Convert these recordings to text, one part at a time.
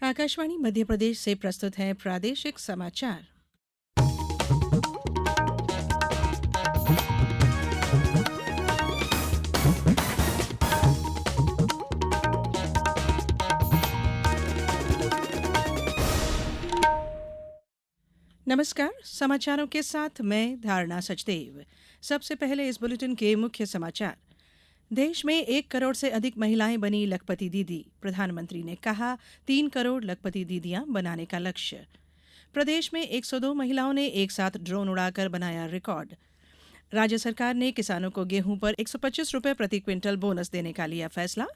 आकाशवाणी मध्य प्रदेश से प्रस्तुत है प्रादेशिक समाचार। नमस्कार, समाचारों के साथ मैं धारणा सचदेव। सबसे पहले इस बुलेटिन के मुख्य समाचार। देश में 1 करोड़ से अधिक महिलाएं बनी लखपति दीदी। प्रधानमंत्री ने कहा 3 करोड़ लखपति दीदियां बनाने का लक्ष्य। प्रदेश में 102 महिलाओं ने एक साथ ड्रोन उड़ाकर बनाया रिकॉर्ड। राज्य सरकार ने किसानों को गेहूं पर 125 रुपए प्रति क्विंटल बोनस देने का लिया फैसला।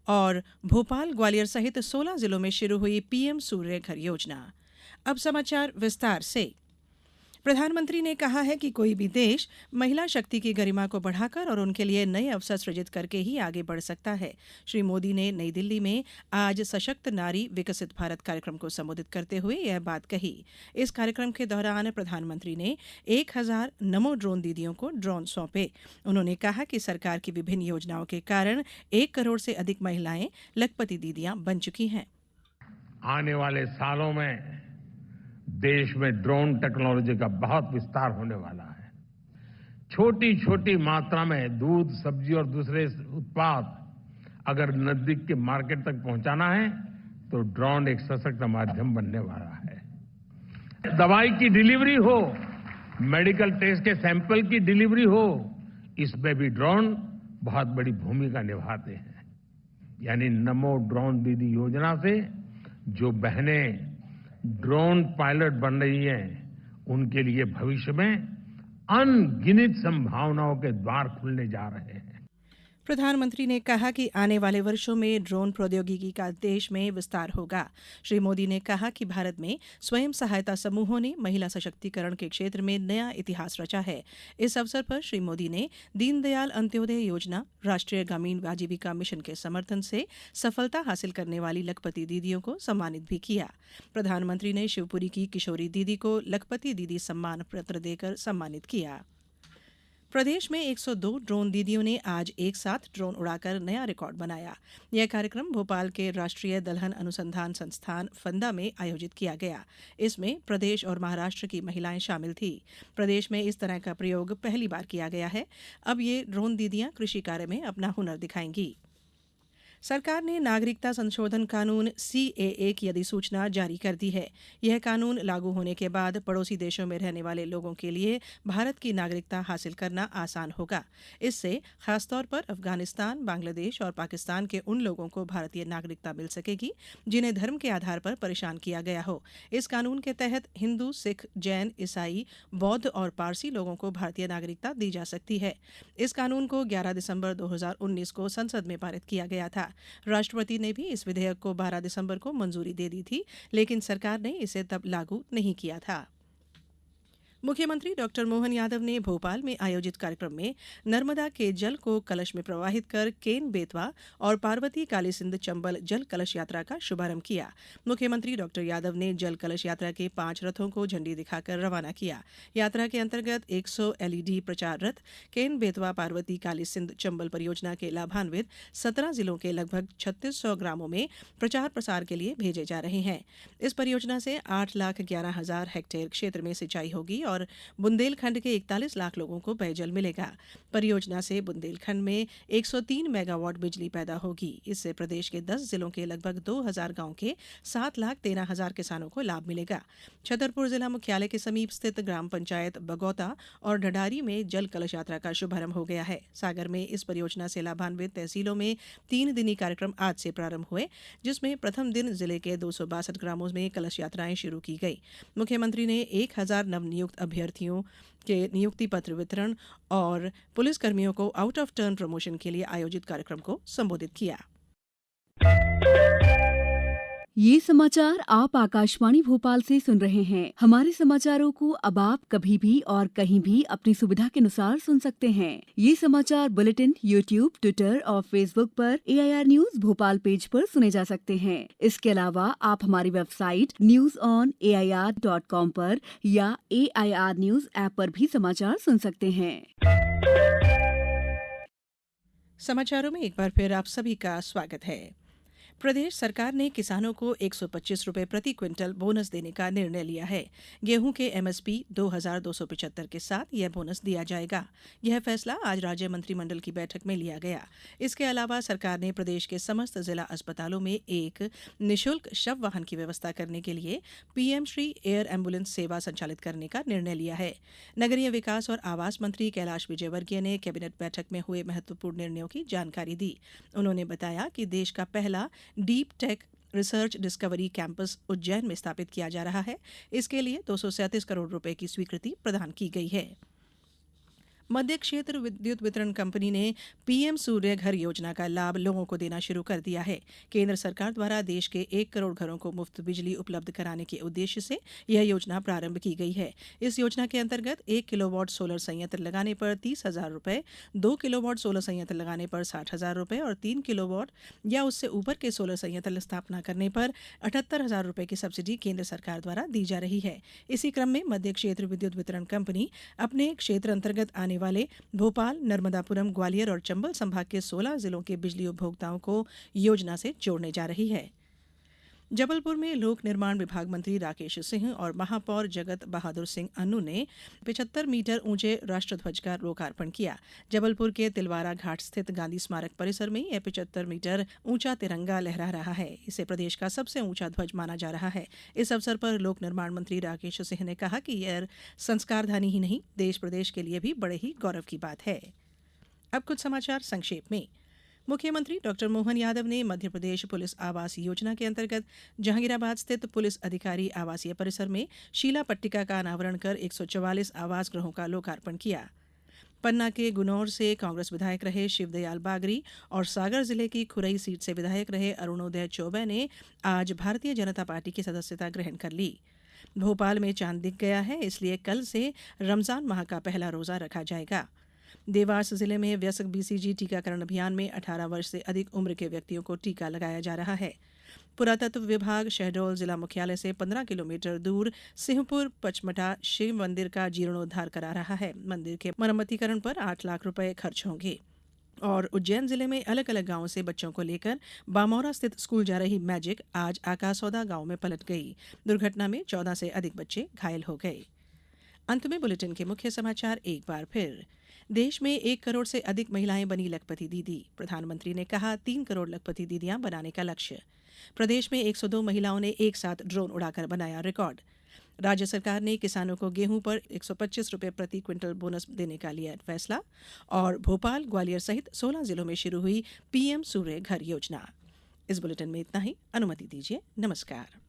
और भोपाल, ग्वालियर सहित 16 जिलों में शुरू हुई पीएम सूर्य घर योजना। अब समाचार विस्तार से। प्रधानमंत्री ने कहा है कि कोई भी देश महिला शक्ति की गरिमा को बढ़ाकर और उनके लिए नए अवसर सृजित करके ही आगे बढ़ सकता है। श्री मोदी ने नई दिल्ली में आज सशक्त नारी विकसित भारत कार्यक्रम को संबोधित करते हुए यह बात कही। इस कार्यक्रम के दौरान प्रधानमंत्री ने 1000 नमो ड्रोन दीदियों को ड्रोन सौंपे। उन्होंने कहा कि सरकार की विभिन्न योजनाओं के कारण 1 करोड़ से अधिक महिलाएं लखपति दीदियां बन चुकी हैं। आने वाले सालों में देश में ड्रोन टेक्नोलॉजी का बहुत विस्तार होने वाला है। छोटी छोटी मात्रा में दूध, सब्जी और दूसरे उत्पाद अगर नजदीक के मार्केट तक पहुंचाना है तो ड्रोन एक सशक्त माध्यम बनने वाला है। दवाई की डिलीवरी हो, मेडिकल टेस्ट के सैंपल की डिलीवरी हो, इसमें भी ड्रोन बहुत बड़ी भूमिका निभाते हैं। यानी नमो ड्रोन दीदी योजना से जो बहनें ड्रोन पायलट बन रही हैं, उनके लिए भविष्य में अनगिनत संभावनाओं के द्वार खुलने जा रहे हैं। प्रधानमंत्री ने कहा कि आने वाले वर्षों में ड्रोन प्रौद्योगिकी का देश में विस्तार होगा। श्री मोदी ने कहा कि भारत में स्वयं सहायता समूहों ने महिला सशक्तिकरण के क्षेत्र में नया इतिहास रचा है। इस अवसर पर श्री मोदी ने दीनदयाल अंत्योदय योजना, राष्ट्रीय ग्रामीण आजीविका मिशन के समर्थन से सफलता हासिल करने वाली लखपति दीदियों को सम्मानित भी किया। प्रधानमंत्री ने शिवपुरी की किशोरी दीदी को लखपति दीदी सम्मान पत्र देकर सम्मानित किया। प्रदेश में 102 ड्रोन दीदियों ने आज एक साथ ड्रोन उड़ाकर नया रिकॉर्ड बनाया। यह कार्यक्रम भोपाल के राष्ट्रीय दलहन अनुसंधान संस्थान फंदा में आयोजित किया गया। इसमें प्रदेश और महाराष्ट्र की महिलाएं शामिल थी। प्रदेश में इस तरह का प्रयोग पहली बार किया गया है। अब ये ड्रोन दीदियां कृषि कार्य में अपना हुनर दिखाएंगी। सरकार ने नागरिकता संशोधन कानून सीएए की अधिसूचना जारी कर दी है। यह कानून लागू होने के बाद पड़ोसी देशों में रहने वाले लोगों के लिए भारत की नागरिकता हासिल करना आसान होगा। इससे खासतौर पर अफगानिस्तान, बांग्लादेश और पाकिस्तान के उन लोगों को भारतीय नागरिकता मिल सकेगी जिन्हें धर्म के आधार पर परेशान किया गया हो। इस कानून के तहत हिंदू, सिख, जैन, ईसाई, बौद्ध और पारसी लोगों को भारतीय नागरिकता दी जा सकती है। इस कानून को 11 दिसंबर 2019 को संसद में पारित किया गया था। राष्ट्रपति ने भी इस विधेयक को 12 दिसंबर को मंजूरी दे दी थी, लेकिन सरकार ने इसे तब लागू नहीं किया था। मुख्यमंत्री डॉक्टर मोहन यादव ने भोपाल में आयोजित कार्यक्रम में नर्मदा के जल को कलश में प्रवाहित कर केन बेतवा और पार्वती कालीसिंध चंबल जल कलश यात्रा का शुभारंभ किया। मुख्यमंत्री डॉक्टर यादव ने जल कलश यात्रा के 5 रथों को झंडी दिखाकर रवाना किया। यात्रा के अंतर्गत 100 एलईडी प्रचार रथ केन बेतवा पार्वती कालीसिंध चंबल परियोजना के लाभान्वित 17 जिलों के लगभग 3600 ग्रामों में प्रचार प्रसार के लिए भेजे जा रहे हैं। इस परियोजना से 8,11,000 हेक्टेयर क्षेत्र में सिंचाई होगी और बुंदेलखंड के 41 लाख लोगों को पेयजल मिलेगा। परियोजना से बुंदेलखंड में 103 मेगावाट बिजली पैदा होगी। इससे प्रदेश के 10 जिलों के लगभग 2000 गांव के 7,13,000 किसानों को लाभ मिलेगा। छतरपुर जिला मुख्यालय के समीप स्थित ग्राम पंचायत बगौता और ढडारी में जल कलश यात्रा का शुभारंभ हो गया है। सागर में इस परियोजना से लाभान्वित तहसीलों में 3 दिनी कार्यक्रम आज से प्रारंभ हुए, जिसमें प्रथम दिन जिले के 262 ग्रामों में कलश यात्राएं शुरू की गई। मुख्यमंत्री ने 1000 नवनियुक्त अभ्यर्थियों के नियुक्ति पत्र वितरण और पुलिसकर्मियों को आउट ऑफ टर्न प्रमोशन के लिए आयोजित कार्यक्रम को संबोधित किया। ये समाचार आप आकाशवाणी भोपाल से सुन रहे हैं। हमारे समाचारों को अब आप कभी भी और कहीं भी अपनी सुविधा के अनुसार सुन सकते हैं। ये समाचार बुलेटिन यूट्यूब, ट्विटर और फेसबुक पर AIR न्यूज भोपाल पेज पर सुने जा सकते हैं। इसके अलावा आप हमारी वेबसाइट newsonair.com पर या AIR न्यूज ऐप पर भी समाचार सुन सकते हैं। समाचारों में एक बार फिर आप सभी का स्वागत है। प्रदेश सरकार ने किसानों को 125 रुपए प्रति क्विंटल बोनस देने का निर्णय लिया है। गेहूं के एमएसपी 2,275 के साथ यह बोनस दिया जाएगा। यह फैसला आज राज्य मंत्रिमंडल की बैठक में लिया गया। इसके अलावा सरकार ने प्रदेश के समस्त जिला अस्पतालों में एक निःशुल्क शव वाहन की व्यवस्था करने के लिए पीएम श्री एयर एम्बुलेंस सेवा संचालित करने का निर्णय लिया है। नगरीय विकास और आवास मंत्री कैलाश विजयवर्गीय ने कैबिनेट बैठक में हुए महत्वपूर्ण निर्णयों की जानकारी दी। उन्होंने बताया कि देश का पहला deep tech research discovery campus Ujjain में स्थापित किया जा रहा है। इसके लिए 237 करोड़ रुपए की स्वीकृति प्रदान की गई है। मध्य क्षेत्र विद्युत वितरण कंपनी ने पीएम सूर्य घर योजना का लाभ लोगों को देना शुरू कर दिया है। केंद्र सरकार द्वारा देश के 1 करोड़ घरों को मुफ्त बिजली उपलब्ध कराने के उद्देश्य से यह योजना प्रारंभ की गई है। इस योजना के अंतर्गत 1 किलोवाट सोलर संयंत्र लगाने पर 30,000 रुपए, 2 किलोवाट सोलर संयंत्र लगाने पर 60,000 रुपए और 3 किलोवाट या उससे ऊपर के सोलर संयंत्र स्थापना करने पर 78,000 रुपए की सब्सिडी केंद्र सरकार द्वारा दी जा रही है। इसी क्रम में मध्य क्षेत्र विद्युत वितरण कंपनी अपने क्षेत्र अंतर्गत आने वाले भोपाल, नर्मदापुरम, ग्वालियर और चंबल संभाग के 16 जिलों के बिजली उपभोक्ताओं को योजना से जोड़ने जा रही है। जबलपुर में लोक निर्माण विभाग मंत्री राकेश सिंह और महापौर जगत बहादुर सिंह अन्नू ने 75 मीटर ऊंचे राष्ट्रध्वज का लोकार्पण किया। जबलपुर के तिलवारा घाट स्थित गांधी स्मारक परिसर में यह 75 मीटर ऊंचा तिरंगा लहरा रहा है। इसे प्रदेश का सबसे ऊंचा ध्वज माना जा रहा है। इस अवसर पर लोक निर्माण मंत्री राकेश सिंह ने कहा कि यह संस्कारधानी ही नहीं, देश प्रदेश के लिए भी बड़े ही गौरव की बात है। अब कुछ समाचार संक्षेप में। मुख्यमंत्री डॉक्टर मोहन यादव ने मध्य प्रदेश पुलिस आवास योजना के अंतर्गत जहांगीराबाद स्थित पुलिस अधिकारी आवासीय परिसर में शीला पट्टिका का अनावरण कर 144 आवास गृहों का लोकार्पण किया। पन्ना के गुनौर से कांग्रेस विधायक रहे शिवदयाल बागरी और सागर जिले की खुरई सीट से विधायक रहे अरुणोदय चौबे ने आज भारतीय जनता पार्टी की सदस्यता ग्रहण कर ली। भोपाल में चांद दिख गया है, इसलिए कल से रमजान माह का पहला रोजा रखा जाएगा। देवास जिले में वयस्क बीसीजी टीकाकरण अभियान में 18 वर्ष से अधिक उम्र के व्यक्तियों को टीका लगाया जा रहा है। पुरातत्व विभाग शहडोल जिला मुख्यालय से 15 किलोमीटर दूर सिंहपुर पचमढ़ा शिव मंदिर का जीर्णोद्धार करा रहा है। मंदिर के मरम्मतीकरण पर 8 लाख रुपए खर्च होंगे। और उज्जैन जिले में अलग अलग गांवों से बच्चों को लेकर बामौरा स्थित स्कूल जा रही मैजिक आज आकासौदा गांव में पलट गई। दुर्घटना में 14 से अधिक बच्चे घायल हो गए। अंत में बुलेटिन के मुख्य समाचार एक बार फिर। देश में 1 करोड़ से अधिक महिलाएं बनी लखपति दीदी। प्रधानमंत्री ने कहा 3 करोड़ लखपति दीदियां बनाने का लक्ष्य। प्रदेश में 102 महिलाओं ने एक साथ ड्रोन उड़ाकर बनाया रिकॉर्ड। राज्य सरकार ने किसानों को गेहूं पर 125 रुपए प्रति क्विंटल बोनस देने का लिया फैसला। और भोपाल, ग्वालियर सहित 16 जिलों में शुरू हुई पीएम सूर्य घर योजना। इस बुलेटिन में इतना ही। अनुमति दीजिए। नमस्कार।